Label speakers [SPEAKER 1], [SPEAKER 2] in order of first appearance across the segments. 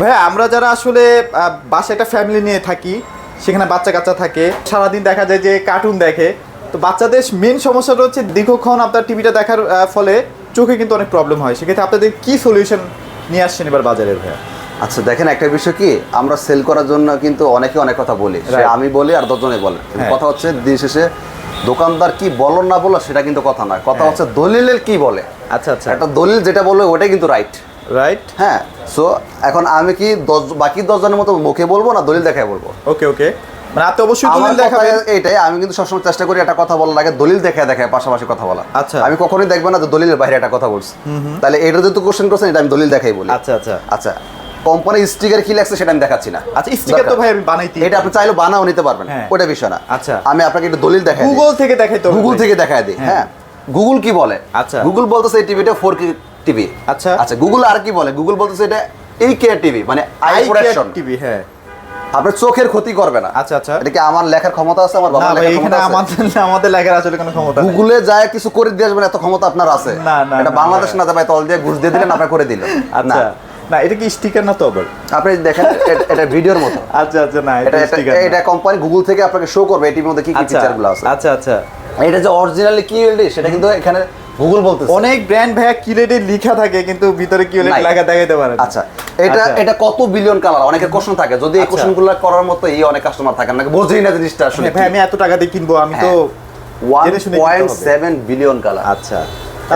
[SPEAKER 1] ভাইয়া আমরা যারা আসলে বাসায় একটা ফ্যামিলি নিয়ে থাকি, সেখানে বাচ্চা কাচ্চা থাকে, সারাদিন দেখা যায় যে কার্টুন দেখে, তো বাচ্চাদের মেন সমস্যাটা হচ্ছে দীর্ঘক্ষণ আপনার টিভিটা দেখার ফলে চোখে কিন্তু অনেক প্রবলেম হয়। সেক্ষেত্রে আপনাদের কি সলিউশন নিয়ে আসছেন এবার বাজারে ভাইয়া?
[SPEAKER 2] আচ্ছা দেখেন, একটা বিষয় কি, আমরা সেল করার জন্য কিন্তু অনেকে অনেক কথা বলি, আমি বলি আর 10 জনে বলে। কথা হচ্ছে দিন শেষে দোকানদার কি বলো না বলো সেটা কিন্তু কথা নয়, কথা হচ্ছে দলিলের কি বলে।
[SPEAKER 1] আচ্ছা আচ্ছা,
[SPEAKER 2] একটা দলিল যেটা বলবে ওটাই কিন্তু রাইট। হ্যাঁ, সো এখন আমি কি বাকি 10 জনের মতো মুখে বলবো না দলিল দেখায় বলবো?
[SPEAKER 1] ওকে ওকে, মানে আপনি অবশ্যই দলিল দেখাবেন।
[SPEAKER 2] এইটাই আমি কিন্তু সবসময় চেষ্টা করি একটা কথা বলার আগে দলিল দেখায় পাশাপাশি কথা বলা।
[SPEAKER 1] আচ্ছা,
[SPEAKER 2] আমি কখনোই দেখবো না যে দলিলের বাইরে একটা কথা বলছি। তাহলে এটা যেহেতু কোশ্চেন করছেন, এটা আমি দলিল দেখাই বলি।
[SPEAKER 1] আচ্ছা আচ্ছা
[SPEAKER 2] আচ্ছা, কোম্পানির স্টিকার কি লাগছে সেটা আমি দেখাচ্ছি না।
[SPEAKER 1] আচ্ছা, স্টিকার তো ভাই আমি বানাইতে,
[SPEAKER 2] এটা আপনি চাইলে বানাও নিতে পারবেন, ওটা বিষয় না।
[SPEAKER 1] আচ্ছা,
[SPEAKER 2] আমি আপনাকে একটু দলিল দেখাই,
[SPEAKER 1] গুগল থেকে দেখাই তো,
[SPEAKER 2] গুগল থেকে দেখাই দিই। হ্যাঁ, গুগল কি বলে?
[SPEAKER 1] আচ্ছা,
[SPEAKER 2] গুগল বলতেছে এই টিভিটা 4K টিভি।
[SPEAKER 1] আচ্ছা
[SPEAKER 2] আচ্ছা, গুগল আর কি বলে? গুগল বলতেছে এটা এই কেয়ার টিভি, মানে আই প্রোটেকশন
[SPEAKER 1] টিভি। হ্যাঁ,
[SPEAKER 2] আপনার চোখের ক্ষতি করবে না।
[SPEAKER 1] আচ্ছা আচ্ছা,
[SPEAKER 2] এটা কি আমার লেখার ক্ষমতা আছে? আমার বাবার লেখার ক্ষমতা আছে?
[SPEAKER 1] আমাদের লেখার আসলে কোনো ক্ষমতা নেই।
[SPEAKER 2] গুগলে যায় কিছু করে দিয়ে আসবেন এত ক্ষমতা আপনার আছে?
[SPEAKER 1] না না,
[SPEAKER 2] এটা বাংলাদেশ না, ভাই তল দিয়ে ঘুষ দিয়ে দিলেন আপনার করে দিল।
[SPEAKER 1] আচ্ছা না, এটা কি স্টিকার না তো আবার?
[SPEAKER 2] আপনি দেখেন এটা ভিডিওর মতো।
[SPEAKER 1] আচ্ছা আচ্ছা, না
[SPEAKER 2] এটা স্টিকার, এটা কোম্পানি গুগল থেকে আপনাকে শো করবে এটির মধ্যে কি কি ফিচারগুলো আছে।
[SPEAKER 1] আচ্ছা আচ্ছা,
[SPEAKER 2] এটা যে অরিজিনালি কি এলডি সেটা কিন্তু এখানে গুগল বলতেছে।
[SPEAKER 1] অনেক ব্র্যান্ড ভাইয়া কিলেডে লেখা থাকে কিন্তু ভিতরে কি লেখা দেখাইতে পারে।
[SPEAKER 2] আচ্ছা, এটা কত বিলিয়ন কালার, অনেকের কোশ্চেন থাকে। যদি এই কোশ্চেনগুলো করার মতো অনেক কাস্টমার থাকে না, বোঝেই না জিনিসটা আসলে
[SPEAKER 1] ভাই আমি এত টাকা দিয়ে কিনবো, আমি তো
[SPEAKER 2] 1.7 বিলিয়ন কালার।
[SPEAKER 1] আচ্ছা,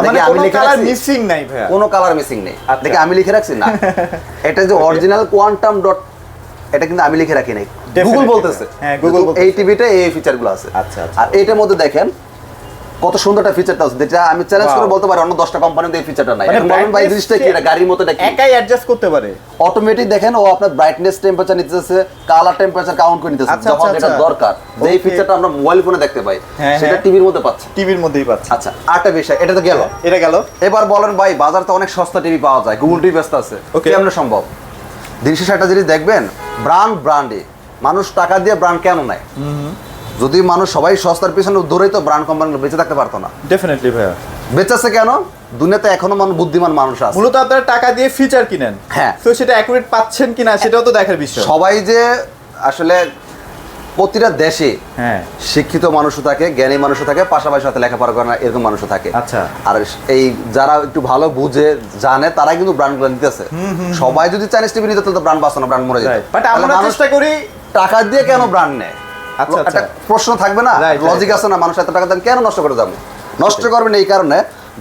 [SPEAKER 1] মানে কোনো কালার মিসিং নাই ভাইয়া? কোনো
[SPEAKER 2] কালার মিসিং নেই। দেখি আমি লিখে রাখছি না, এটা যে অরিজিনাল কোয়ান্টাম ডট, এটা কিন্তু আমি লিখে রাখি নাই, গুগল বলতেছে।
[SPEAKER 1] হ্যাঁ, গুগল বলতেছে
[SPEAKER 2] এই টিভিতে এই ফিচারগুলো আছে।
[SPEAKER 1] আচ্ছা আচ্ছা,
[SPEAKER 2] আর এইটার মধ্যে দেখেন কত সুন্দর একটা ফিচারটা আছে, যেটা আমি চ্যালেঞ্জ করে বলতে পারি অন্য 10টা কোম্পানিতে এই ফিচারটা নাই। মানে ভাই জিনিসটা কি, এটা গাড়ির মতো নাকি
[SPEAKER 1] একাই অ্যাডজাস্ট করতে পারে
[SPEAKER 2] অটোমেটিক? দেখেন ও আপনার ব্রাইটনেস টেম্পারেচার নিতেছে, কালার টেম্পারেচার কাউন্ট করে নিতেছে যখন যেটা দরকার। যেই ফিচারটা আমরা মোবাইল ফোনে দেখতে পাই সেটা টিভির মধ্যে পাচ্ছি,
[SPEAKER 1] টিভির মধ্যেই পাচ্ছি।
[SPEAKER 2] আচ্ছা, আরেকটা বিষয়, এটা তো গেল,
[SPEAKER 1] এটা গেল।
[SPEAKER 2] এবার বলেন ভাই বাজারে তো অনেক সস্তা টিভি পাওয়া যায়, গুগল টিভি ব্যস্ত আছে, কেমন সম্ভব? দিন শেষে একটা জিনিস দেখবেন, ব্র্যান্ডে মানুষ টাকা দিয়ে ব্র্যান্ড কেন নেয়? যদি মানুষ সবাই সস্তার পিছনে দৌড়ে তো ব্র্যান্ড কোম্পানিগুলো বেঁচে থাকতে পারতো না।
[SPEAKER 1] ডেফিনেটলি ভাইয়া,
[SPEAKER 2] বেঁচেছে কেন? দুনিয়াতে এখনো বুদ্ধিমান মানুষ আছে।
[SPEAKER 1] মূলত আপনারা টাকা দিয়ে ফিচার কিনেন,
[SPEAKER 2] হ্যাঁ,
[SPEAKER 1] তো সেটা অ্যাকুরেট পাচ্ছেন কিনা সেটাও তো দেখার বিষয়।
[SPEAKER 2] সবাই যে আসলে প্রতিটা দেশে শিক্ষিত মানুষও থাকে, জ্ঞানী মানুষও থাকে, পাশাপাশি সাথে লেখাপড়া করে না এরকম মানুষও থাকে।
[SPEAKER 1] আচ্ছা,
[SPEAKER 2] আর এই যারা একটু ভালো বুঝে জানে তারাই কিন্তু ব্র্যান্ডগুলো নিতেছে। সবাই যদি চাইনিজ টিভি নিতে তো ব্র্যান্ড বাঁচতো না, ব্র্যান্ড মরে যেত।
[SPEAKER 1] বাট আমরা চেষ্টা করি
[SPEAKER 2] টাকা দিয়ে কেন ব্র্যান্ড নেয়?
[SPEAKER 1] আচ্ছা,
[SPEAKER 2] একটা প্রশ্ন থাকবে না, লজিক আছে না, মানুষ এত টাকা দেন কেন নষ্ট করে যাবো? নষ্ট করবেন এই কারণে,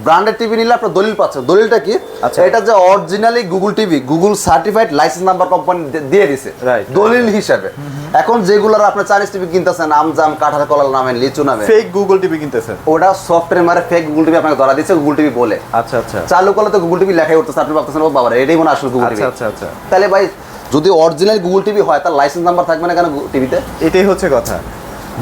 [SPEAKER 2] ব্র্যান্ডেড টিভি নিলে আপনার দলিল পাচ্ছে। দলিলটা কি? এটা যে originally Google TV, Google certified licence number company দিয়ে দিছে দলিল হিসাবে। এখন যেগুলো আপনার চাইনিজ টিভি কিনতেছেন, আমজাম, কাঁঠাল কলার নামে, লিচু নামে,
[SPEAKER 1] ফেক গুগল টিভি কিনতেছেন,
[SPEAKER 2] ওটা সফটওয়্যার মারে ফেক গুগল টিভি আপনাকে ধরা দিচ্ছে, গুগল টিভি বলে।
[SPEAKER 1] আচ্ছা আচ্ছা,
[SPEAKER 2] চালু করলে তো গুগল টিভি লেখাই উঠতেছে, আপনি ভাবতেছেন ও বাবা এটাই মনে আসলে গুগল টিভি।
[SPEAKER 1] আচ্ছা আচ্ছা,
[SPEAKER 2] তাহলে ভাই যদি অরিজিনাল গুগল টিভি হয় তার লাইসেন্স নাম্বার থাকবে না কেন টিভিতে?
[SPEAKER 1] এটাই হচ্ছে কথা।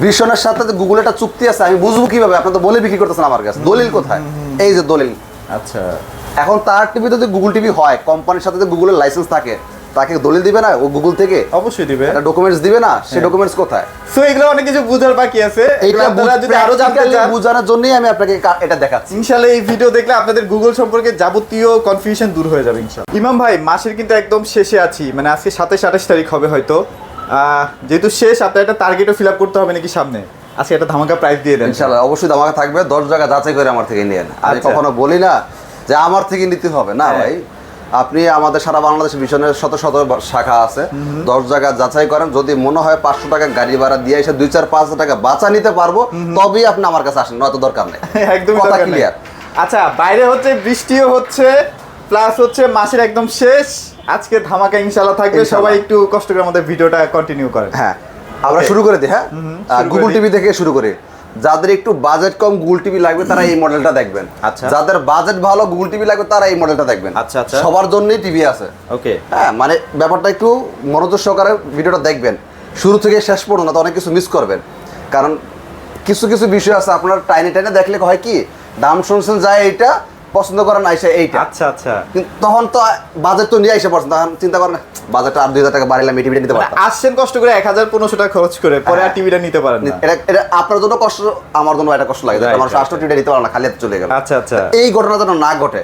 [SPEAKER 2] বিশ্বনের সাথে যে গুগল একটা চুক্তি আছে, আমি বুঝবো কিভাবে? আপনি তো বলে বিক্রি করতেছেন আমার কাছে, দলিল কোথায়? এই যে দলিল।
[SPEAKER 1] আচ্ছা,
[SPEAKER 2] এখন তার টিভিতে যদি গুগল টিভি হয়, কোম্পানির সাথে যদি গুগলের লাইসেন্স থাকে, তাকে দলিল দিবে না ও গুগল থেকে?
[SPEAKER 1] অবশ্যই দিবে।
[SPEAKER 2] একটা ডকুমেন্টস দিবে না? সেই ডকুমেন্টস কোথায়?
[SPEAKER 1] সো এগুলো অনেক কিছু বুঝার বাকি আছে,
[SPEAKER 2] এইটা
[SPEAKER 1] আপনারা যদি আরো জানতে চান
[SPEAKER 2] বোঝানোর জন্যই আমি আপনাকে এটা দেখাচ্ছি।
[SPEAKER 1] ইনশাআল্লাহ এই ভিডিও দেখলে আপনাদের গুগল সম্পর্কে যাবতীয় কনফিউশন দূর হয়ে যাবে ইনশাআল্লাহ। ইমাম ভাই, মাসের কিন্তু একদম শেষে আছি, মানে আজকে 27-28 তারিখ হবে হয়তো। যেহেতু শেষ, আপনার একটা টার্গেটও ফিল আপ করতে হবে নাকি সামনে? আজকে একটা ধামাকা প্রাইস দিয়ে দেন
[SPEAKER 2] ইনশাআল্লাহ। অবশ্যই ধামাকা থাকবে, 10 জায়গা যাচাই করে আমার থেকে নিয়েন। আমি কখনো বলি না যে আমার থেকে নিতে হবে না ভাই। আপনি আমাদের সারা বাংলাদেশে মিশনের শত শত শাখা আছে, 10 জায়গা যাচাই করেন। যদি মনে হয় 500 টাকা গাড়ি ভাড়া দিয়ে এসে 2-4-5 টাকা বাঁচা নিতে পারবো, তবেই আপনি আমার কাছে আসেন, নয়তো দরকার নেই।
[SPEAKER 1] একদম
[SPEAKER 2] কথা ক্লিয়ার।
[SPEAKER 1] আচ্ছা, বাইরে হচ্ছে বৃষ্টিও হচ্ছে, প্লাস হচ্ছে মাসের একদম শেষ, আজকে ধামাকা ইনশাআল্লাহ থাকবে। সবাই একটু কষ্ট করে আমাদের ভিডিওটা কন্টিনিউ করেন।
[SPEAKER 2] হ্যাঁ, আমরা শুরু করে দিই। হ্যাঁ, গুগল টিভি থেকে শুরু করি। যাদের একটু বাজেট কম গুগল টিভি লাগবে তারা এই মডেলটা দেখবেন।
[SPEAKER 1] আচ্ছা,
[SPEAKER 2] যাদের বাজেট ভালো গুগল টিভি লাগবে তারা এই মডেলটা দেখবেন।
[SPEAKER 1] আচ্ছা আচ্ছা,
[SPEAKER 2] সবার জন্যই টিভি আছে।
[SPEAKER 1] ওকে,
[SPEAKER 2] হ্যাঁ, মানে ব্যাপারটা একটু মনোযোগ সহকারে ভিডিওটা দেখবেন, শুরু থেকে শেষ পর্যন্ত, না তো অনেক কিছু মিস করবেন। কারণ কিছু কিছু বিষয় আছে আপনার টাইনে টাইনে দেখলে হয় কি, দাম শুনছেন যায় এইটা, পছন্দ করেন আইসা এইটা।
[SPEAKER 1] আচ্ছা আচ্ছা,
[SPEAKER 2] কিন্তু তখন তো বাজেট তো নিয়ে আইসা পড়ছেন, তখন চিন্তা করেন বাজেটটা আর 2000 টাকা বাড়াইলাম এই টিভিটা নিতে পারতাম।
[SPEAKER 1] আসছেন কষ্ট করে 1000-1500 টাকা খরচ করে, পরে আর টিভিটা নিতে পারেন না।
[SPEAKER 2] এটা আপনার জন্য কষ্ট, আমার জন্য এটা কষ্ট লাগে। আমার 8টা টিভিটা নিতে পারলাম না, খালি হাতে চলে গেল।
[SPEAKER 1] আচ্ছা আচ্ছা,
[SPEAKER 2] এই ঘটনা যেন না ঘটে,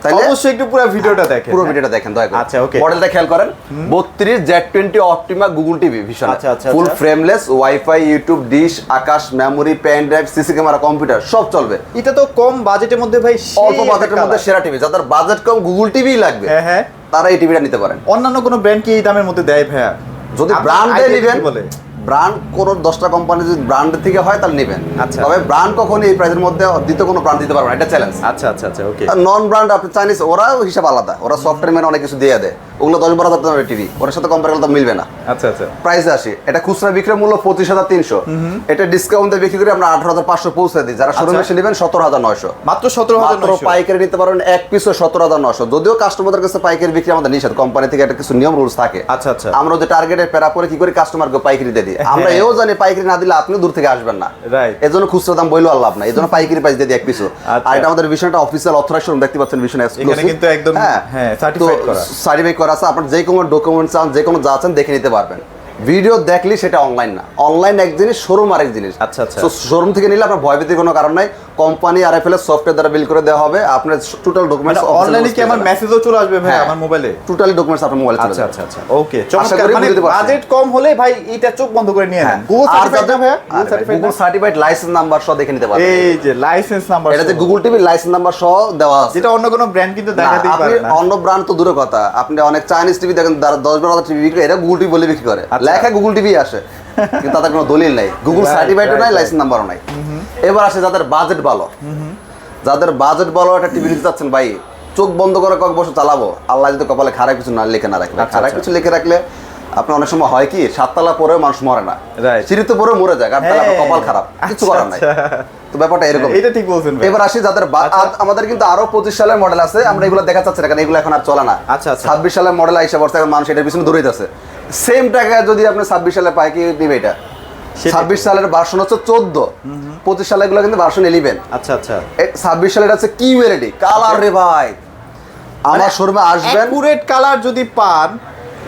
[SPEAKER 2] তাহলে
[SPEAKER 1] অবশ্যই একটু পুরো ভিডিওটা দেখেন।
[SPEAKER 2] পুরো ভিডিওটা দেখেন দয়া করে।
[SPEAKER 1] আচ্ছা, ওকে।
[SPEAKER 2] মডেলটা খেয়াল করেন 32 Z20 Optima Google TV vision,
[SPEAKER 1] আচ্ছা, আচ্ছা,
[SPEAKER 2] ফুল
[SPEAKER 1] আচ্ছা।
[SPEAKER 2] Frameless, wifi, YouTube, dish, Akash, memory, pen drive, CC camera, computer সব চলবে।
[SPEAKER 1] এটা তো কম বাজেটের মধ্যে ভাই, সেই
[SPEAKER 2] অল্প বাজেটের
[SPEAKER 1] একটা
[SPEAKER 2] মধ্যে
[SPEAKER 1] colour।
[SPEAKER 2] সেরা টিভি, যাদের বাজেট কম গুগল টিভি লাগবে
[SPEAKER 1] হ্যাঁ হ্যাঁ।
[SPEAKER 2] তারা এই টিভিটা নিতে পারেন।
[SPEAKER 1] অন্যান্য কোনো ব্র্যান্ড কি এই দামের মধ্যে দেয় ভাইয়া?
[SPEAKER 2] যদি
[SPEAKER 1] আপনার
[SPEAKER 2] ব্র্যান্ডে
[SPEAKER 1] idea
[SPEAKER 2] নেবেন,
[SPEAKER 1] কি বলে?
[SPEAKER 2] ব্র্যান্ড কোন 10টা কোম্পানি যদি ব্র্যান্ড থেকে হয় তাহলে নেবেন।
[SPEAKER 1] আচ্ছা।
[SPEAKER 2] তবে ব্র্যান্ড কখনো এই প্রাইসের মধ্যে দ্বিতীয় কোনো ব্র্যান্ড দিতে পারবে না, এটা চ্যালেঞ্জ।
[SPEAKER 1] আচ্ছা আচ্ছা আচ্ছা, ওকে।
[SPEAKER 2] নন ব্র্যান্ড আপনি চাইনিজ, ওরা হিসাব আলাদা, ওরা সফটওয়্যার মেনে অনেক কিছু দিয়ে দেয়, ওগুলো 10-12 হাজার টিভি, ওর সাথে কম্পেয়ার করলে তো মিলবে না।
[SPEAKER 1] আচ্ছা আচ্ছা।
[SPEAKER 2] প্রাইসে আসি, এটা খুচরা বিক্রয় মূল্য 25,300, এটা ডিসকাউন্টে বিক্রি করে আমরা 18,500 পৌঁছে দিই। যারা শোরুমে এসে নেবেন 17,900,
[SPEAKER 1] মাত্র
[SPEAKER 2] মাত্র
[SPEAKER 1] 17,900।
[SPEAKER 2] পাইকারি নিতে পারবেন এক পিসও 17,900। যদিও কাস্টমারদের কাছে পাইকারি বিক্রি আমাদের নিষেধ, কোম্পানি থেকে একটা কিছু নিয়ম রুলস থাকে।
[SPEAKER 1] আচ্ছা আচ্ছা।
[SPEAKER 2] আমরা যে টার্গেটের প্যারা পরে কি করি, কাস্টমারকে পাইকারি দিয়ে দিই। আমরা
[SPEAKER 1] হ্যাঁ।
[SPEAKER 2] এও জানি পাইকারি না দিলে আপনি দূর থেকে আসবেন না,
[SPEAKER 1] রাইট।
[SPEAKER 2] এজন্য খুচরা দাম বইলো আল্লাহ আপনার, এজন্য পাইকারি প্রাইস দিয়ে দিই এক পিসও।
[SPEAKER 1] আচ্ছা।
[SPEAKER 2] আর এটা আমাদের ভিশনটা অফিসিয়াল অথরাইজ শোরুম, দেখতে পাচ্ছেন ভিশন এক্সক্লুসিভ,
[SPEAKER 1] এখানে কিন্তু একদম হ্যাঁ সার্টিফাইড করা।
[SPEAKER 2] সার্টিফাই করা আছে। আপনার যে কোনো ডকুমেন্টস চান, যে কোনো যা চান দেখে নিতে পারবেন। ভিডিও দেখলে সেটা অনলাইন না, অনলাইন এক জিনিস, শোরুম আরেক জিনিস।
[SPEAKER 1] আচ্ছা, আচ্ছা।
[SPEAKER 2] তো শোরুম থেকে নিলে আপনার ভয়ভীতির কোনো কারণ নাই, কোম্পানি আরএফএল এর সফটওয়্যার দ্বারা বিল করে দেওয়া হবে, আপনার টোটাল ডকুমেন্টস
[SPEAKER 1] অনলাইনে কি আমার মেসেজও চলে আসবে ভাই আমার মোবাইলে?
[SPEAKER 2] টোটালি ডকুমেন্টস আপনার মোবাইলে চলে
[SPEAKER 1] আচ্ছা
[SPEAKER 2] যাবে।
[SPEAKER 1] আচ্ছা আচ্ছা, ওকে।
[SPEAKER 2] আশা
[SPEAKER 1] চমৎকার।
[SPEAKER 2] করি
[SPEAKER 1] মানে
[SPEAKER 2] বুঝতে পারছেন।
[SPEAKER 1] বাজেট কম হলে ভাই এটা চোখ বন্ধ করে নিয়ে নেন। গুগল
[SPEAKER 2] আর
[SPEAKER 1] সার্টিফাইড না ভাইয়া? গুগল
[SPEAKER 2] যাদের
[SPEAKER 1] certified
[SPEAKER 2] Google certified licence number সহ দেখে নিতে পারবেন।
[SPEAKER 1] এই যে লাইসেন্স নাম্বার,
[SPEAKER 2] এটা যে গুগল টিভি লাইসেন্স নাম্বার সহ দেওয়া আছে,
[SPEAKER 1] যেটা অন্য কোনো ব্র্যান্ড কিন্তু
[SPEAKER 2] না,
[SPEAKER 1] দেখাতেই
[SPEAKER 2] আপনি
[SPEAKER 1] পারে না।
[SPEAKER 2] অন্য ব্র্যান্ড তো দূরের কথা, আপনি অনেক চাইনিজ টিভি দেখেন 10-12 হাজার টিভি বিক্রি, এটা গুগল টিভি বলে বিক্রি করে,
[SPEAKER 1] আচ্ছা।
[SPEAKER 2] লেখা গুগল টিভি আসে কিন্তু তাদের কোনো দলিল নাই, গুগল
[SPEAKER 1] Right,
[SPEAKER 2] সার্টিফাইডও
[SPEAKER 1] right,
[SPEAKER 2] নাই,
[SPEAKER 1] right.
[SPEAKER 2] লাইসেন্স নাম্বারও নাই। এবার আসে যাদের বাজেট ভালো, যাদের বাজেট ভালো একটা টিভি নিতে চাচ্ছেন ভাই, চোখ বন্ধ করে কয়েক বছর চালাবো, আল্লাহ যদি কপালে খারাপ কিছু না লিখে না রাখলে,
[SPEAKER 1] আচ্ছা,
[SPEAKER 2] খারাপ
[SPEAKER 1] আচ্ছা।
[SPEAKER 2] কিছু লিখে রাখলে আপনার অনেক সময় হয় কি, 7 তলা পরেও মানুষ মরে না,
[SPEAKER 1] Right.
[SPEAKER 2] সিঁড়িতে পরেও মরে যায়, কারণ তার
[SPEAKER 1] হ্যাঁ।
[SPEAKER 2] কপাল খারাপ, কিছু করার নাই।
[SPEAKER 1] আচ্ছা,
[SPEAKER 2] তো ব্যাপারটা এরকম।
[SPEAKER 1] এটা ঠিক বলছেন ভাই।
[SPEAKER 2] এবার আসি যাদের আমাদের কিন্তু আরো 25 সালের মডেল আছে, আমরা এগুলো দেখা যাচ্ছে না কারণ এগুলো এখন আর চলে না।
[SPEAKER 1] আচ্ছা, আচ্ছা।
[SPEAKER 2] 26 সালের মডেল আইসা পড়ছে, এখন মানুষ এটার পিছনে দৌড়াইতেছে। সেম টাকায় যদি আপনি 26 সালে পাই কি নিবে, এটা
[SPEAKER 1] সেটাই।
[SPEAKER 2] 26 সালের ভার্সন হচ্ছে 14, 25 সালের গুলো কিন্তু ভার্সন 11।
[SPEAKER 1] আচ্ছা আচ্ছা।
[SPEAKER 2] 26 সালের আছে কিউএলইডি কালার রে ভাই, আমার শোরুমে আসবেন,
[SPEAKER 1] অ্যাকুরেট কালার যদি পান,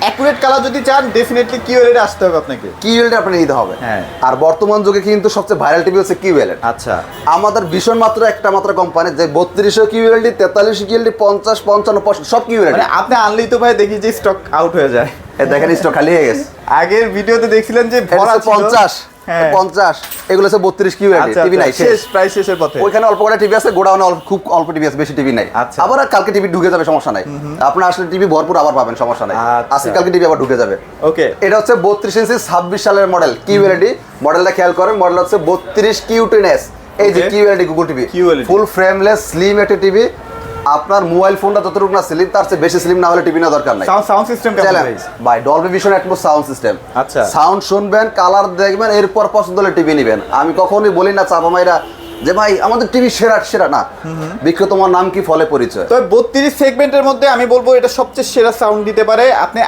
[SPEAKER 1] অ্যাকুরেট কালার যদি চান, ডেফিনেটলি কিউএলইডি আসতে হবে আপনাকে।
[SPEAKER 2] কিউএলইডি আপনি নিতে হবে।
[SPEAKER 1] হ্যাঁ।
[SPEAKER 2] আর বর্তমান যুগে কিন্তু সবচেয়ে ভাইরাল টিভি হচ্ছে কিউএলইডি।
[SPEAKER 1] আচ্ছা।
[SPEAKER 2] আমাদের ভীষণ মাত্র একটা মাত্র কোম্পানি যে 3200 কিউএলইডি, 4300 কিউএলইডি, 50, 55, 65 সব কিউএলইডি।
[SPEAKER 1] মানে আপনি আনলেই তো ভাই দেখি যে স্টক আউট হয়ে যায়।
[SPEAKER 2] দেখেন স্টক খালি হয়ে গেছে।
[SPEAKER 1] আগের ভিডিওতে দেখছিলেন যে ভরা ছিল
[SPEAKER 2] 50,
[SPEAKER 1] হ্যাঁ।
[SPEAKER 2] 50 এগুলো হচ্ছে 32 কিউএলইডি
[SPEAKER 1] আচ্ছা,
[SPEAKER 2] টিভি নাই,
[SPEAKER 1] আচ্ছা,
[SPEAKER 2] শেষ।
[SPEAKER 1] প্রায় শেষের পথে।
[SPEAKER 2] ওইখানে অল্প করে টিভি আছে, গোডাউনে খুব অল্প টিভি আছে, বেশি টিভি নাই।
[SPEAKER 1] আচ্ছা।
[SPEAKER 2] আবার কালকে টিভি ঢুকে যাবে, সমস্যা নাই। আপনার আসলে টিভি ভরপুর আবার পাবেন, সমস্যা নাই।
[SPEAKER 1] আচ্ছা।
[SPEAKER 2] আজকে কালকে টিভি আবার ঢুকে যাবে।
[SPEAKER 1] ওকে।
[SPEAKER 2] এটা হচ্ছে 32 ইঞ্চি 26 সালের মডেল কিউএলইডি, মডেলটা খেয়াল করেন, মডেল হচ্ছে 32 কিউ10s। এই যে
[SPEAKER 1] Okay.
[SPEAKER 2] QLED Google TV,
[SPEAKER 1] QLED
[SPEAKER 2] ফুল ফ্রেমলেস স্লিম একটা টিভি। আপনার মোবাইল ফোনটা যতটুকু না স্লিম, তার চেয়ে বেশি স্লিম না হলে টিভি না দরকার নাই।
[SPEAKER 1] সাউন্ড সিস্টেম কেমন ভাই?
[SPEAKER 2] চ্যালেঞ্জ ভাই, Dolby vision atoms sound system.
[SPEAKER 1] আচ্ছা।
[SPEAKER 2] সাউন্ড শুনবেন, কালার দেখবেন, এরপর পছন্দ হলে টিভি নেবেন। আমি কখনোই বলি না চাপা মাইরা যে ভাই আমাদের টিভি সেরা সেরা না, বিক্রি তোমার নাম কি ফলে পরিচয়।
[SPEAKER 1] তো 32 সেগমেন্টের মধ্যে আমি বলবো এটা সবচেয়ে সেরা সাউন্ড দিতে পারে। আপনি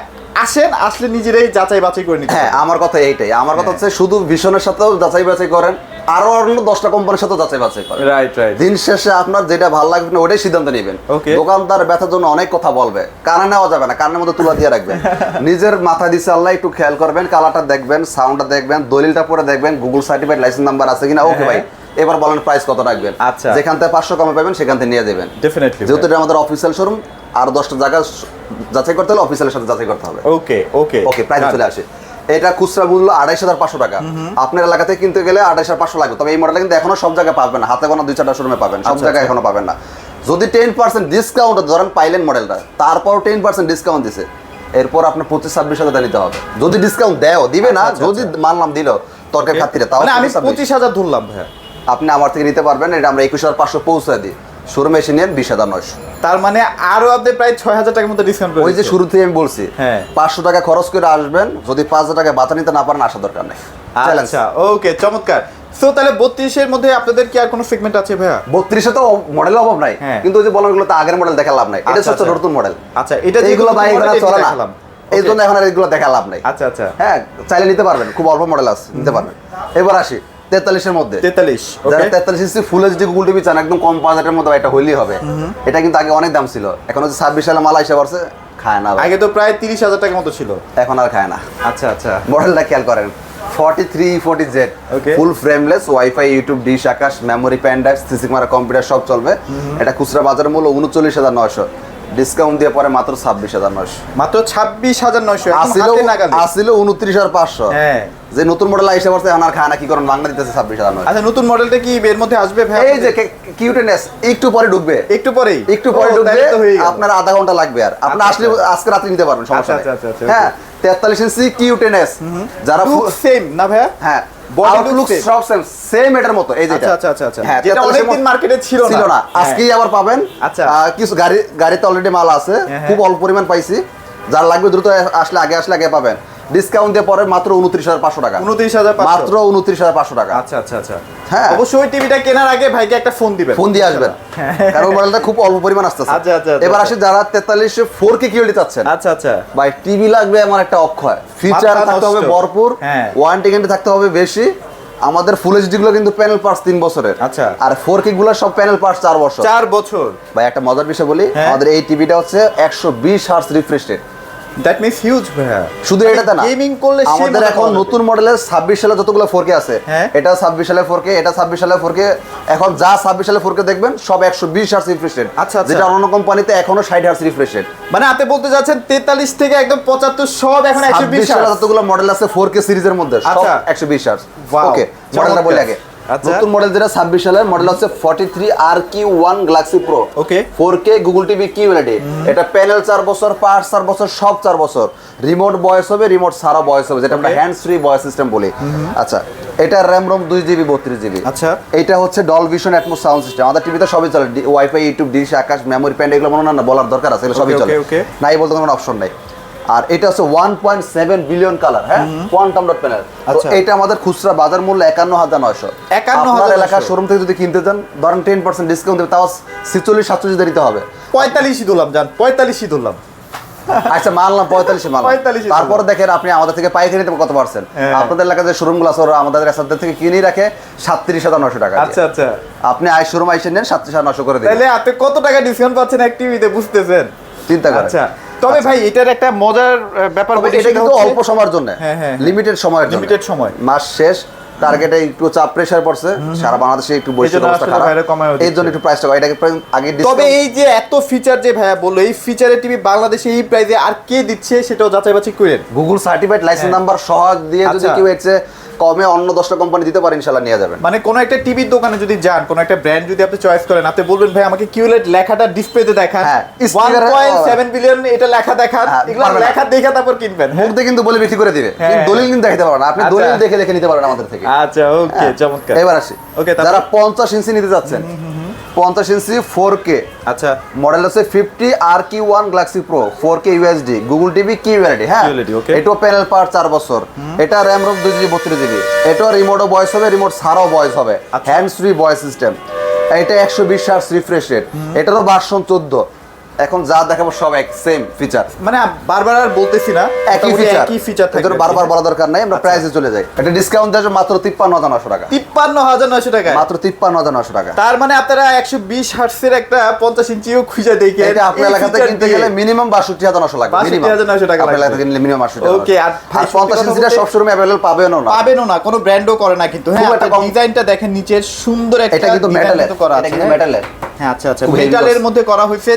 [SPEAKER 1] আসলে নিজেরাই যাচাই বাছাই করে নিতে
[SPEAKER 2] হ্যাঁ,
[SPEAKER 1] পারেন।
[SPEAKER 2] আমার কথা এইটাই। আমার কথা হচ্ছে শুধু ভিশনের সাথেও যাচাই বাছাই করেন, আরো অন্য 10টা কোম্পানির সাথেও যাচাই বাছাই করেন।
[SPEAKER 1] Right right.
[SPEAKER 2] দিন শেষে আপনার যেটা ভালো লাগবে না ওটাই সিদ্ধান্ত নেবেন।
[SPEAKER 1] Okay.
[SPEAKER 2] দোকানদার ব্যথার জন্য অনেক কথা বলবে, কানে নেওয়া যাবে না, কানের মধ্যে তুলা দিয়ে রাখবেন। নিজের মাথা দিচ্ছে আল্লাহ, একটু খেয়াল করবেন, কালারটা দেখবেন, সাউন্ডটা দেখবেন, দলিলটা পরে দেখবেন, গুগল সার্টিফাইড লাইসেন্স নাম্বার আছে কিনা। ওকে ভাই, এবার বলেন প্রাইস কত রাখবেন।
[SPEAKER 1] আচ্ছা।
[SPEAKER 2] যেখান থেকে 500 কমে পাবেন সেখান থেকে নিয়ে যাবেন।
[SPEAKER 1] ডেফিনেটলি।
[SPEAKER 2] যেহেতু এটা আমাদের অফিসিয়াল শোরুম, আর 10টা জায়গা যাচাই করতে হলে অফিসিয়ালের সাথে যাচাই করতে হবে।
[SPEAKER 1] ওকে ওকে
[SPEAKER 2] ওকে, প্রাইস চলে আসে। এটা খুচরা মূল্য 28500 টাকা। আপনার এলাকাতে কিনতে গেলে 28500 লাগবে। তবে এই মডেলটা কিন্তু এখনো সব জায়গায় পাবেন না, হাতে গোনা 2-4টা শোরুমে পাবেন, সব
[SPEAKER 1] আচ্ছা,
[SPEAKER 2] জায়গায়
[SPEAKER 1] আচ্ছা।
[SPEAKER 2] এখনো পাবেন না। যদি 10% ডিসকাউন্ট ধরেন পাইলেন মডেলটা, তারপর 10% ডিসকাউন্ট দিছে, এরপর আপনার 25-26 হাজার নিতে হবে। যদি ডিসকাউন্ট দেও, দিবে না,
[SPEAKER 1] আচ্ছা,
[SPEAKER 2] যদি মানলাম দিল তর্কের খাতিরে, তাও
[SPEAKER 1] মানে আমি
[SPEAKER 2] 25,000
[SPEAKER 1] 25,000 ধরলাম ভাই।
[SPEAKER 2] আপনি আমার থেকে নিতে পারবেন। এটা আমরা 21500 পৌঁছে দিই, শোরুমে এসে নিন 20,900।
[SPEAKER 1] তার মানে আরো আপনি প্রায় 6,000 টাকার মতো ডিসকাউন্ট করে
[SPEAKER 2] ওই যে
[SPEAKER 1] দিচ্ছেন।
[SPEAKER 2] শুরুতেই আমি বলছি,
[SPEAKER 1] হ্যাঁ।
[SPEAKER 2] 500 টাকা খরচ করে আসবেন, যদি 5,000 টাকা বাঁচা নিতে না পারেন আসা দরকার নেই। চ্যালেঞ্জ।
[SPEAKER 1] আচ্ছা ওকে, চমৎকার। সো তাহলে 32 এর মধ্যে আপনাদের কি আর কোনো সেগমেন্ট আছে ভাইয়া?
[SPEAKER 2] 32 তো মডেল অভাব নাই,
[SPEAKER 1] হ্যাঁ।
[SPEAKER 2] কিন্তু ওই যে বলার গুলো তো আগের মডেল দেখা লাভ নাই, এটা
[SPEAKER 1] আচ্ছা,
[SPEAKER 2] হচ্ছে
[SPEAKER 1] আচ্ছা।
[SPEAKER 2] নতুন মডেল।
[SPEAKER 1] আচ্ছা, এটা
[SPEAKER 2] এইগুলো ভাই এখানে চলে না,
[SPEAKER 1] দেখালাম।
[SPEAKER 2] এই জন্য এখন আর এগুলো দেখা লাভ নাই।
[SPEAKER 1] আচ্ছা আচ্ছা।
[SPEAKER 2] হ্যাঁ, চাইলে নিতে পারবেন, খুব অল্প মডেল আছে, নিতে পারবেন। এবার আসি 43 এর মধ্যে।
[SPEAKER 1] 43
[SPEAKER 2] যারা
[SPEAKER 1] ওকে।
[SPEAKER 2] 43 ইঞ্চি ফুল এইচডি গুগল টিভি চান, একদম কম বাজেটের মধ্যে এটা হইলেই হবে। এটা কিন্তু আগে অনেক দাম ছিল, এখন হচ্ছে 26 সালে মাল এসে পড়ছে, খায় না ভাই।
[SPEAKER 1] আগে তো প্রায় 30,000 টাকার মতো ছিল,
[SPEAKER 2] এখন আর খায় না।
[SPEAKER 1] আচ্ছা আচ্ছা।
[SPEAKER 2] মডেলটা খেয়াল করেন, 4340Z
[SPEAKER 1] Okay.
[SPEAKER 2] Full frameless wifi YouTube dish Akash memory pen drive CC camera computer সব চলবে। এটা খুচরা বাজার মূল্য 39,900, ডিসকাউন্ট দিয়ে পরে মাত্র 26,900।
[SPEAKER 1] মাত্র 26,900
[SPEAKER 2] আসিল 29,500।
[SPEAKER 1] হ্যাঁ,
[SPEAKER 2] যে নতুন মডেল আইসা পড়ছে এখন আর খায় না কি করেন বাংলা দিতেছে 26,900।
[SPEAKER 1] আচ্ছা নতুন মডেলটা কি এর মধ্যে আসবে ভাই?
[SPEAKER 2] এই যে কিউটেনেস একটু পরে ঢুকবে,
[SPEAKER 1] একটু পরেই
[SPEAKER 2] একটু পরে
[SPEAKER 1] ও,
[SPEAKER 2] ঢুকবে,
[SPEAKER 1] তাহলে তো হয়ে গেল।
[SPEAKER 2] আপনার আধা ঘন্টা লাগবে। আর আপনি
[SPEAKER 1] আচ্ছা,
[SPEAKER 2] আসলে আজকে রাতে নিতে পারবেন, সমস্যা
[SPEAKER 1] আচ্ছা,
[SPEAKER 2] নেই।
[SPEAKER 1] আচ্ছা, আচ্ছা,
[SPEAKER 2] হ্যাঁ 43 ইঞ্চি কিউটেনেস যারা
[SPEAKER 1] লুক সেম না ভাইয়া?
[SPEAKER 2] হ্যাঁ
[SPEAKER 1] Body
[SPEAKER 2] আউটলুক
[SPEAKER 1] look same।
[SPEAKER 2] সব সেম এটার মতো। এই যেটা
[SPEAKER 1] আচ্ছা আচ্ছা আচ্ছা
[SPEAKER 2] হ্যাঁ,
[SPEAKER 1] যেটা
[SPEAKER 2] 43
[SPEAKER 1] অনেকদিন মার্কেটে ছিল না।
[SPEAKER 2] আজকেই আবার পাবেন।
[SPEAKER 1] আচ্ছা।
[SPEAKER 2] কিছু গাড়িতে অলরেডি মাল আছে,
[SPEAKER 1] হ্যাঁ,
[SPEAKER 2] খুব অল্প পরিমাণ পাইছি। যার লাগবে দ্রুত আসলে আগে পাবেন। ডিসকাউন্ট দিয়ে পরে মাত্র 29,500 টাকা।
[SPEAKER 1] 29,500
[SPEAKER 2] মাত্র 29,500 টাকা।
[SPEAKER 1] আচ্ছা আচ্ছা আচ্ছা
[SPEAKER 2] হ্যাঁ।
[SPEAKER 1] অবশ্যই টিভিটা কেনার আগে ভাইকে একটা ফোন দিবেন।
[SPEAKER 2] ফোন দিয়ে আসবেন, কারণ মডেলটা খুব অল্প পরিমাণ আসতেছে।
[SPEAKER 1] আচ্ছা, আচ্ছা, আচ্ছা,
[SPEAKER 2] এবার
[SPEAKER 1] আচ্ছা।
[SPEAKER 2] আসি যারা 43 4K কিউএলডি চাচ্ছেন।
[SPEAKER 1] আচ্ছা আচ্ছা
[SPEAKER 2] ভাই টিভি লাগবে আমার একটা অক্ষয়, ফিচার
[SPEAKER 1] মাথা
[SPEAKER 2] থাকতে হবে
[SPEAKER 1] নষ্ট।
[SPEAKER 2] ভরপুর,
[SPEAKER 1] হ্যাঁ।
[SPEAKER 2] ওয়ারেন্টি গ্যারান্টি থাকতে হবে বেশি। আমাদের ফুল এইচডি গুলো কিন্তু প্যানেল পার্টস 3 বছরের।
[SPEAKER 1] আচ্ছা।
[SPEAKER 2] আর 4K গুলো সব প্যানেল পার্টস 4 বছর।
[SPEAKER 1] 4 বছর।
[SPEAKER 2] ভাই একটা মজার বিষয় বলি,
[SPEAKER 1] হ্যাঁ।
[SPEAKER 2] আমাদের এই টিভিটা হচ্ছে 120 hertz refresh rate.
[SPEAKER 1] That means huge ভাইয়া।
[SPEAKER 2] শুধু এটাতে না,
[SPEAKER 1] গেমিং করলে
[SPEAKER 2] আমাদের এখন নতুন মডেলের 26 সালে যতগুলো 4K আছে,
[SPEAKER 1] হ্যাঁ।
[SPEAKER 2] এটা 26 সালে 4K, এটা 26 সালে 4K। এখন যা 26 সালে 4K দেখবেন সব 120 হার্টজ রিফ্রেশ রেট।
[SPEAKER 1] আচ্ছা, আচ্ছা।
[SPEAKER 2] যেটা অন্য কোম্পানিতে এখনো 60 হার্টজ রিফ্রেশ রেট।
[SPEAKER 1] মানে আপনি বলতে যাচ্ছেন 43 থেকে একদম 75 সব এখন 120
[SPEAKER 2] 26 সালে যতগুলো মডেল আছে 4K সিরিজের মধ্যে সব
[SPEAKER 1] আচ্ছা।
[SPEAKER 2] 120 হার্টজ।
[SPEAKER 1] Wow,
[SPEAKER 2] ওকে, মডেলটা বলি আগে।
[SPEAKER 1] আচ্ছা।
[SPEAKER 2] নতুন মডেল যেটা 26 সালের মডেল হচ্ছে 43RQ1 Galaxy Pro।
[SPEAKER 1] Okay.
[SPEAKER 2] 4K Google TV QLED। এটা প্যানেল 4 বছর, পার্টস 4 বছর, সব 4 বছর। রিমোট ভয়েস হবে, রিমোট ছাড়া ভয়েস হবে, যেটা আমরা
[SPEAKER 1] Okay.
[SPEAKER 2] Hands free voice system বলি। আচ্ছা, এটা RAM ROM 2GB 32GB।
[SPEAKER 1] আচ্ছা।
[SPEAKER 2] এটা হচ্ছে doll vision atoms sound system. আমাদের টিভিতে সবই চলে, wifi YouTube dish Akash memory প্যান্ড এগুলো মনে না বলার দরকার আছে, এগুলো সবই
[SPEAKER 1] Okay,
[SPEAKER 2] চলে।
[SPEAKER 1] okay, okay.
[SPEAKER 2] নাই বলতে কোনো অপশন নাই। আর এটা হচ্ছে 1.7 বিলিয়ন কালার, হ্যাঁ, কোয়ান্টাম ডট প্যানেল।
[SPEAKER 1] আচ্ছা।
[SPEAKER 2] এটা আমাদের খুচরা বাজার মূল্য 51,900।
[SPEAKER 1] 51,900
[SPEAKER 2] আপনার এলাকার শোরুম থেকে যদি কিনতে চান, ধরেন 10% ডিসকাউন্ট দেবে, তাও 46-47 দিতে হবে।
[SPEAKER 1] 45 ধরলাম, জান 45 ধরলাম।
[SPEAKER 2] আচ্ছা মানলাম 45 মানলাম।
[SPEAKER 1] 45
[SPEAKER 2] তারপরে দেখেন আপনি আমাদের থেকে পাইকারি নিতে কত পারছেন।
[SPEAKER 1] হ্যাঁ।
[SPEAKER 2] আপনাদের এলাকায় যে শোরুমগুলো আছে ওরা আমাদের কাছ থেকে কিনে রাখে 37,900 টাকা দিয়ে।
[SPEAKER 1] আচ্ছা আচ্ছা
[SPEAKER 2] আপনি শোরুম আইসে নেন 37,900 করে দিন।
[SPEAKER 1] তাহলে আপনি কত টাকা ডিসকাউন্ট পাচ্ছেন এক টিভিতে, বুঝতেছেন?
[SPEAKER 2] চিন্তা করেন।
[SPEAKER 1] আচ্ছা তবে ভাই এটার একটা মজার ব্যাপার
[SPEAKER 2] তবে
[SPEAKER 1] বলি,
[SPEAKER 2] এটা
[SPEAKER 1] সেটা
[SPEAKER 2] কিন্তু
[SPEAKER 1] হচ্ছে-
[SPEAKER 2] অল্প সময়ের জন্য,
[SPEAKER 1] হ্যাঁ, হ্যাঁ,
[SPEAKER 2] লিমিটেড সময়ের জন্য।
[SPEAKER 1] লিমিটেড সময়।
[SPEAKER 2] মাস শেষ, টার্গেটে একটু চাপ প্রেসার পড়ছে, সারা বাংলাদেশে একটু বৈশ্বিক
[SPEAKER 1] এইজন্য
[SPEAKER 2] অবস্থা
[SPEAKER 1] আসলে
[SPEAKER 2] খারাপ,
[SPEAKER 1] ভাইরা কমায়ও
[SPEAKER 2] এই জন্য একটু প্রাইসটা এটাকে আগে
[SPEAKER 1] তবে
[SPEAKER 2] ডিসকাউন্ট।
[SPEAKER 1] এই যে এত ফিচার যে ভাইয়া বললো, এই ফিচারের টিভি বাংলাদেশে এই প্রাইসে আর কে দিচ্ছে সেটাও যাচাই বাছাই করেন।
[SPEAKER 2] গুগল সার্টিফাইড লাইসেন্স
[SPEAKER 1] হ্যাঁ।
[SPEAKER 2] নাম্বার সহ দিয়ে যদি
[SPEAKER 1] আচ্ছা।
[SPEAKER 2] কেউ এসে কমে অন্য 10টা কোম্পানি দিতে পারে, ইনশাআল্লাহ নিয়ে যাবেন।
[SPEAKER 1] মানে কোন একটা টিভির দোকানে যদি যান, কোন একটা ব্র্যান্ড যদি আপনি চয়েস করেন, আপনি বলবেন ভাই আমাকে কিউলেট লেখাটা ডিসপ্লেতে দেখান,
[SPEAKER 2] হ্যাঁ, sticker-এ
[SPEAKER 1] 1.7 বিলিয়ন এটা লেখা দেখান,
[SPEAKER 2] হ্যাঁ,
[SPEAKER 1] এগুলো
[SPEAKER 2] পারবে না।
[SPEAKER 1] লেখা দেখে তারপর কিনবেন।
[SPEAKER 2] মুখ দিয়ে কিন্তু বলে বিক্রি করে দিবে,
[SPEAKER 1] হ্যাঁ।
[SPEAKER 2] কিন্তু দলিল কিন্তু দেখাতে পারবেন না। আপনি
[SPEAKER 1] আচ্ছা।
[SPEAKER 2] দলিল দেখে দেখে নিতে পারবেন আমাদের থেকে।
[SPEAKER 1] আচ্ছা ওকে,
[SPEAKER 2] হ্যাঁ।
[SPEAKER 1] চমৎকার।
[SPEAKER 2] এবার আসি,
[SPEAKER 1] Okay, তারপর?
[SPEAKER 2] যারা 50 ইঞ্চি নিতে যাচ্ছেন, 50 ইঞ্চি 4K
[SPEAKER 1] আচ্ছা
[SPEAKER 2] মডেল হচ্ছে 50RQ1 Galaxy Pro 4K UHD Google TV QLED। হ্যাঁ,
[SPEAKER 1] QLED, okay.
[SPEAKER 2] এটাও প্যানেল পাওয়ার 4 বছর। এটা RAM ROM 2GB 32GB। এটাও রিমোটও ভয়েস হবে, রিমোট ছাড়াও ভয়েস হবে,
[SPEAKER 1] আচ্ছা।
[SPEAKER 2] Hands free voice system. এটা 120 হার্টজ রিফ্রেশ রেট। এটারও ভার্সন 14। এখন যা দেখাবো সব এক সেম ফিচার,
[SPEAKER 1] মানে বারবার আর বলতেছি না,
[SPEAKER 2] একই
[SPEAKER 1] মোটামুটি
[SPEAKER 2] ফিচার।
[SPEAKER 1] একই ফিচার
[SPEAKER 2] এদের
[SPEAKER 1] থাকবে।
[SPEAKER 2] বারবার বলা দরকার নাই, আমরা প্রাইসে চলে যাই। এটা ডিসকাউন্ট দেওয়া মাত্র 53,900 টাকা।
[SPEAKER 1] 53,900 টাকা।
[SPEAKER 2] মাত্র 53,900 টাকা।
[SPEAKER 1] তার মানে আপনারা 120 হার্টজের একটা 50 ইঞ্চিও খুঁজে দেখেন।
[SPEAKER 2] এটা আপনার এলাকাতে কিনতে গেলে মিনিমাম 62,900 লাগবে।
[SPEAKER 1] 62,900 টাকা
[SPEAKER 2] আপনার
[SPEAKER 1] লাগবে।
[SPEAKER 2] এলাকাতে কিনলে মিনিমাম 62,900।
[SPEAKER 1] Okay, আর ভাই
[SPEAKER 2] আর
[SPEAKER 1] সত্যি
[SPEAKER 2] 50
[SPEAKER 1] কথা
[SPEAKER 2] ইঞ্চিটা
[SPEAKER 1] বলতে-
[SPEAKER 2] সব শোরুমে अवेलेबल পাবেনও না।
[SPEAKER 1] পাবেনও না, কোনো ব্র্যান্ডও করে না কিন্তু। হ্যাঁ,
[SPEAKER 2] খুব একটা
[SPEAKER 1] আপনি
[SPEAKER 2] কম-
[SPEAKER 1] ডিজাইনটা দেখেন নিচের সুন্দর একটা
[SPEAKER 2] এটা কিন্তু
[SPEAKER 1] design
[SPEAKER 2] মেটালের,
[SPEAKER 1] কিন্তু করা
[SPEAKER 2] এটা
[SPEAKER 1] আছে।
[SPEAKER 2] কিন্তু মেটালের।
[SPEAKER 1] হ্যাঁ আচ্ছা আচ্ছা,
[SPEAKER 2] খুব heavy
[SPEAKER 1] মেটালের
[SPEAKER 2] box।
[SPEAKER 1] মধ্যে করা হয়েছে।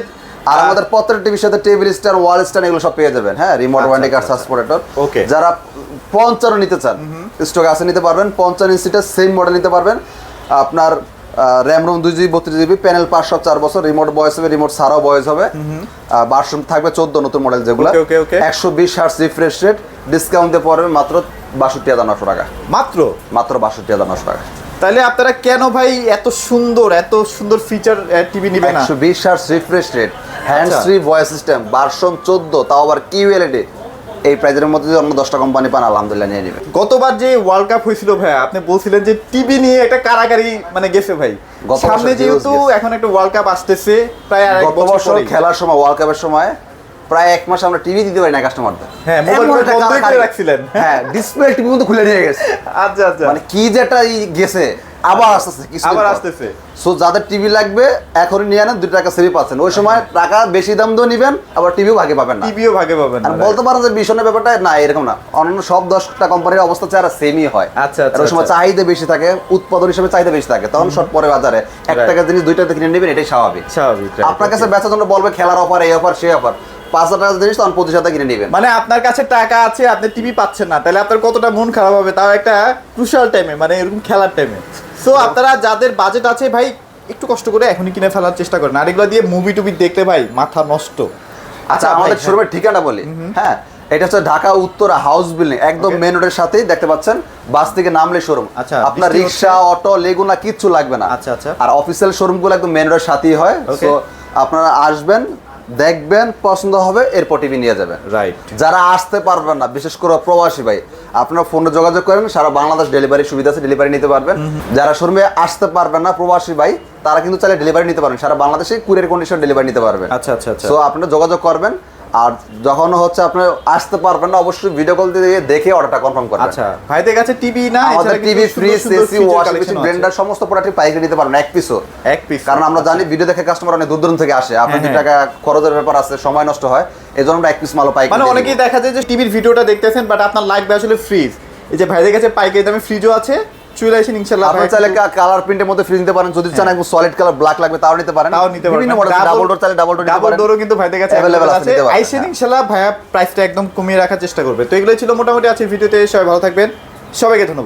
[SPEAKER 2] আর আমাদের প্রত্যেকটা টিভির সাথে টেবিল স্ট্যান্ড, ওয়াল স্ট্যান্ড এগুলো সব পেয়ে যাবেন। হ্যাঁ, রিমোট
[SPEAKER 1] আচ্ছা,
[SPEAKER 2] ওয়ারেন্টি কার্ড,
[SPEAKER 1] আচ্ছা,
[SPEAKER 2] সাসপোর্টেটর।
[SPEAKER 1] Okay.
[SPEAKER 2] যারা 55 নিতে চান, স্টক আছে, নিতে পারবেন। 55 ইঞ্চিটা সেম মডেল নিতে পারবেন। আপনার RAM ROM 2GB 32GB, panel 504 বছর, রিমোট ভয়েস হবে, রিমোট ছাড়াও ভয়েস হবে। ভার্সন থাকবে 14 নতুন মডেল যেগুলো।
[SPEAKER 1] Okay, okay, okay.
[SPEAKER 2] 120 hertz refresh rate. Discount দিয়ে পড়বে মাত্র 62,900 টাকা।
[SPEAKER 1] মাত্র
[SPEAKER 2] মাত্র 62,900 টাকা।
[SPEAKER 1] তাহলে আপনারা কেন ভাই এত সুন্দর ফিচার টিভি নিবে না?
[SPEAKER 2] 120 হার্টজ রিফ্রেশ রেট, হ্যান্ডস
[SPEAKER 1] আচ্ছা।
[SPEAKER 2] ফ্রি ভয়েস সিস্টেম, ভার্সন 14, তাও আবার QLED। এই প্রাইজের মধ্যে যদি অন্য 10টা কোম্পানি পান, আলহামদুলিল্লাহ নিয়ে নেবেন।
[SPEAKER 1] গতবার যে ওয়ার্ল্ড কাপ হয়েছিল ভাই, আপনি বলছিলেন যে টিভি নিয়ে একটা কারাকারি মানে গেছে ভাই।
[SPEAKER 2] গত বছর
[SPEAKER 1] সামনে
[SPEAKER 2] huge
[SPEAKER 1] যেহেতু
[SPEAKER 2] গেছে।
[SPEAKER 1] এখন একটা ওয়ার্ল্ড কাপ আসতেছে, প্রায় আর এক
[SPEAKER 2] গত
[SPEAKER 1] বছর
[SPEAKER 2] বছর
[SPEAKER 1] পরেই।
[SPEAKER 2] খেলার সময়, ওয়ার্ল্ড কাপের সময় প্রায় 1 মাস আমরা টিভি দিতে পারি না কাস্টমারদের।
[SPEAKER 1] হ্যাঁ, মোবাইল
[SPEAKER 2] এমন
[SPEAKER 1] ফোন
[SPEAKER 2] একটা
[SPEAKER 1] বন্ধই করে
[SPEAKER 2] কারাকারি।
[SPEAKER 1] রাখছিলেন।
[SPEAKER 2] হ্যাঁ, ডিসপ্লে টিভি কিন্তু খুলে নিয়ে গেছে।
[SPEAKER 1] আচ্ছা আচ্ছা,
[SPEAKER 2] মানে কি যেটা গেছে আবার আসতেছে
[SPEAKER 1] আবার আসতেছে।
[SPEAKER 2] সো যাদের টিভি লাগবে এখনই নিয়ে নেন, 2 টাকা সেভই পাচ্ছেন। ওই সময় টাকা বেশি দাম দিয়ে নিবেন, আবার টিভিও ভাগে পাবেন না।
[SPEAKER 1] টিভিও ভাগে পাবেন
[SPEAKER 2] আর
[SPEAKER 1] না।
[SPEAKER 2] বলতে পারেন যে ভীষণের ব্যাপারটা না এরকম না, অন্যান্য সব 10টা কোম্পানির অবস্থা চারা সেমই হয়।
[SPEAKER 1] আচ্ছা, আচ্ছা,
[SPEAKER 2] আর ওই সময়
[SPEAKER 1] আচ্ছা।
[SPEAKER 2] চাহিদা বেশি থাকে, উৎপাদন হিসেবে চাহিদা বেশি থাকে, তখন শর্ট পরে বাজারে 1 টাকা জিনিস 2 টাকা কিনে নেবেন, এটাই স্বাভাবিক।
[SPEAKER 1] স্বাভাবিক, right,
[SPEAKER 2] আপনার কাছে
[SPEAKER 1] okay.
[SPEAKER 2] বেচার জন্য বলবে খেলার অফার, এই অফার সেই অফার, 5,000 টাকার জিনিস তখন 25,000 টাকা কিনে নেবেন।
[SPEAKER 1] মানে আপনার কাছে টাকা আছে, আপনি টিভি পাচ্ছেন না, তাহলে আপনার কতটা মন খারাপ হবে, তাও একটা ক্রুশাল টাইমে, মানে এরকম খেলার টাইমে। সো আপনারা যাদের বাজেট আছে ভাই একটু কষ্ট করে এখনই কিনে ফেলার চেষ্টা করেন, আর এগুলো দিয়ে মুভি টুভি দেখলে ভাই মাথা নষ্ট।
[SPEAKER 2] আচ্ছা,
[SPEAKER 1] ভাই,
[SPEAKER 2] আমাদের
[SPEAKER 1] হ্যাঁ।
[SPEAKER 2] শোরুমের ঠিকানা বলি। হ্যাঁ, এটা হচ্ছে ঢাকা উত্তরা হাউস বিল্ডিং, একদম
[SPEAKER 1] Okay.
[SPEAKER 2] মেন রোডের সাথেই দেখতে পাচ্ছেন, বাস থেকে নামলে শোরুম।
[SPEAKER 1] আচ্ছা,
[SPEAKER 2] আপনার
[SPEAKER 1] বৃষ্টি
[SPEAKER 2] রিক্সা, অটো, লেগুনা কিচ্ছু লাগবে না।
[SPEAKER 1] আচ্ছা, আচ্ছা।
[SPEAKER 2] আর অফিসিয়াল শোরুমগুলো একদম মেন রোডের সাথেই হয়।
[SPEAKER 1] Okay.
[SPEAKER 2] সো আপনারা আসবেন, দেখবেন, পছন্দ হবে, এরপর টিভি নিয়ে যাবেন।
[SPEAKER 1] রাইট।
[SPEAKER 2] যারা আসতে পারবেন না, বিশেষ করে প্রবাসী ভাই, আপনারা ফোনে যোগাযোগ করেন, সারা বাংলাদেশ ডেলিভারি সুবিধা আছে, ডেলিভারি নিতে পারবেন। যারা শোরুমে আসতে পারবেন না, প্রবাসী ভাই, তারা কিন্তু চাইলে ডেলিভারি নিতে পারবেন, সারা বাংলাদেশে কুরিয়ার কন্ডিশন ডেলিভারি নিতে পারবেন।
[SPEAKER 1] আচ্ছা, আচ্ছা, আচ্ছা।
[SPEAKER 2] সো আপনারা যোগাযোগ করবেন, আর যখন হচ্ছে আপনি আসতে পারবেন না, অবশ্যই ভিডিও কল দিয়ে দেখে অর্ডারটা কনফার্ম করবেন।
[SPEAKER 1] আচ্ছা, ভাইদের কাছে টিভি না,
[SPEAKER 2] আমাদের
[SPEAKER 1] এছাড়া
[SPEAKER 2] টিভি,
[SPEAKER 1] কিন্তু
[SPEAKER 2] ফ্রিজ,
[SPEAKER 1] সুন্দর
[SPEAKER 2] এসি,
[SPEAKER 1] সুন্দর
[SPEAKER 2] ওয়াশিং
[SPEAKER 1] collection
[SPEAKER 2] মেশিন,
[SPEAKER 1] আছে।
[SPEAKER 2] ব্লেন্ডার সমস্ত প্রোডাক্ট পাইকারি নিতে পারবেন, এক পিসও।
[SPEAKER 1] এক পিস,
[SPEAKER 2] কারণ আমরা জানি ভিডিও দেখে কাস্টমার অনেক দূর দূরান্ত থেকে আসে, আপনার 2
[SPEAKER 1] হ্যাঁ,
[SPEAKER 2] টাকা খরচের ব্যাপার আছে, সময় নষ্ট হয়, এই জন্য আমরা এক পিস মালও পাইকারি
[SPEAKER 1] মানে
[SPEAKER 2] দিয়ে
[SPEAKER 1] অনেকেই
[SPEAKER 2] দিই।
[SPEAKER 1] দেখা যায় যে টিভির ভিডিওটা দেখতেছেন, বাট আপনার লাগবে আসলে ফ্রিজ। এই যে ভাইদের কাছে পাইকারি দামে ফ্রিজও আছে, চলে আসেন ইনশাআল্লাহ।
[SPEAKER 2] আপনারা চাইলে কালার প্রিন্টের মধ্যে ফ্রিজ নিতে পারেন, যদি চান একদম সলিড কালার ব্ল্যাক লাগবে তাও নিতে পারেন,
[SPEAKER 1] তাও নিতে পারবেন।
[SPEAKER 2] বিভিন্ন মডেল, ডাবল ডোর চাইলে ডাবল ডোর নিতে
[SPEAKER 1] ডাবল
[SPEAKER 2] পারেন,
[SPEAKER 1] ডোরও কিন্তু ভাইদের কাছে
[SPEAKER 2] Available
[SPEAKER 1] অ্যাভেলেবল
[SPEAKER 2] আছে,
[SPEAKER 1] আছে।
[SPEAKER 2] নিতে পারবেন,
[SPEAKER 1] আইসেন
[SPEAKER 2] হ্যাঁ।
[SPEAKER 1] ইনশাআল্লাহ ভাইয়া প্রাইসটা একদম কমিয়ে রাখার চেষ্টা করবে। তো এগুলো ছিল মোটামুটি আছে ভিডিওতে, সবাই ভালো থাকবেন, সবাইকে ধন্যবাদ।